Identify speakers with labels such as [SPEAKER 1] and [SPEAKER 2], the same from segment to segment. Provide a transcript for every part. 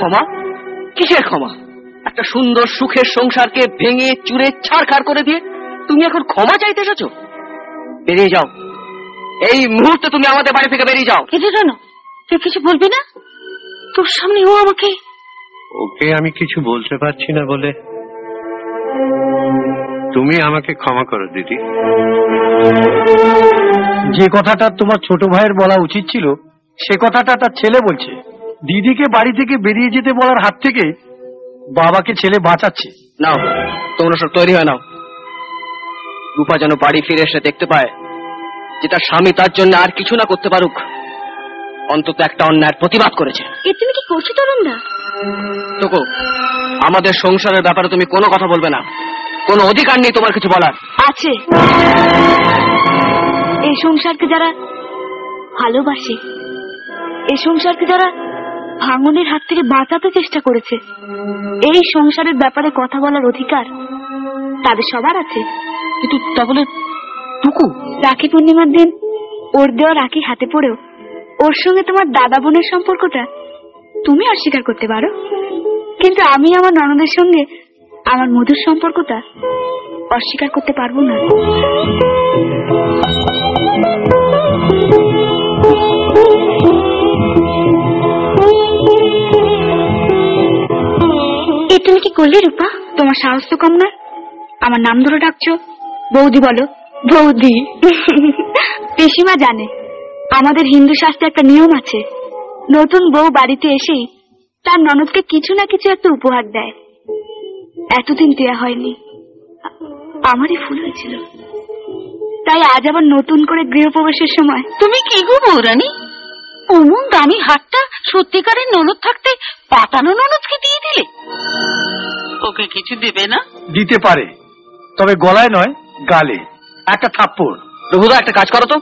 [SPEAKER 1] ক্ষমা? কিসের ক্ষমা? একটা সুন্দর সুখের সংসারকে ভেঙে চুরে ছাড়খাড় করে দিয়ে তুমি এখন ক্ষমা চাইতে এসেছো? বেরিয়ে যাও, এই মুহূর্তে তুমি আমাদের বাড়ি থেকে বেরিয়ে যাও।
[SPEAKER 2] এটা জানো, তুই কিছু বলবি না? তোর সামনে ও আমাকে...
[SPEAKER 3] ওকে আমি কিছু বলতে পারছি না বলে তুমি আমাকে ক্ষমা করো দিদি।
[SPEAKER 4] যে কথাটা তোমার ছোট ভাইয়ের বলা উচিত ছিল সে কথাটা তার ছেলে বলছে। দিদিকে বাড়ি থেকে বেরিয়ে যেতে বলার হাত থেকে বাবাকে ছেলে বাঁচাচ্ছে।
[SPEAKER 1] নাও, তোমরা সব তৈরি হয়ে নাও। রূপা যেন বাড়ি ফিরে এসে দেখতে পায় যে তার স্বামী তার জন্য আর কিছু না করতে পারুক, অন্তত একটা অন্যায়ের প্রতিবাদ করেছে।
[SPEAKER 2] তুমি কি করছো তরুণদা?
[SPEAKER 1] তোকো, আমাদের সংসারের ব্যাপারে তুমি কোনো কথা বলবে না। কোনো অধিকার নেই তোমার কিছু বলার।
[SPEAKER 2] আছে। এই সংসারকে যারা ভালোবাসে, এই সংসারকে যারা ভাঙনের হাত থেকে বাঁচাতে চেষ্টা করেছে, এই সংসারের ব্যাপারে কথা বলার অধিকার তাদের সবার আছে।
[SPEAKER 1] কিন্তু তা বলে টুকু
[SPEAKER 2] রাখি পূর্ণিমার দিন ওর দেওয়া রাখি হাতে পড়েও ওর সঙ্গে তোমার দাদা বোনের সম্পর্কটা তুমি অস্বীকার করতে পারো, কিন্তু আমি আমার ননদের সঙ্গে আমার মধুর সম্পর্কটা অস্বীকার করতে পারবো না। তুমি কি করলে রূপা? তোমার সাহস তো কম না, আমার নাম ধরে ডাকছো। বৌদি বলো। বৌদি। পিসিমা জানে আমাদের হিন্দু শাস্ত্রে একটা নিয়ম আছে, নতুন বউ বাড়িতে এসেই তার ননদকে কিছু না কিছু একটা উপহার দেয়। এতদিন দেয়া হয়নি, আমারই ভুল হয়েছিল, তাই আজ আবার নতুন করে গৃহপ্রবেশের সময়।
[SPEAKER 5] তুমি কি গো বৌরানী, অমন দামি হাতটা সত্যিকারের ননদ থাকতে পাতানো ননদকে দিয়ে দিলে? ওকে কিছু দেবে না?
[SPEAKER 4] দিতে পারে, তবে গলায় নয় গালে একটা থাপ্পড়।
[SPEAKER 1] রঘুদা, একটা কাজ করো তো,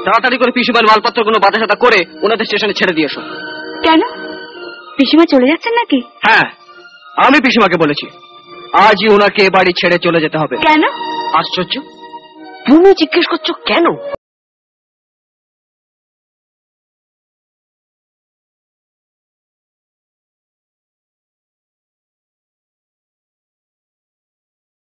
[SPEAKER 1] তাড়াতাড়ি করে পিসিমার মালপত্র কোনো বাধা সাধা করে ওনাদের স্টেশনে ছেড়ে দিয়েছো।
[SPEAKER 2] কেন, পিসিমা চলে যাচ্ছেন নাকি?
[SPEAKER 1] হ্যাঁ, আমি পিসিমাকে বলেছি আজই ওনাকে বাড়ি ছেড়ে চলে যেতে হবে।
[SPEAKER 2] কেন?
[SPEAKER 1] আশ্চর্য, তুমি জিজ্ঞেস করছো কেন?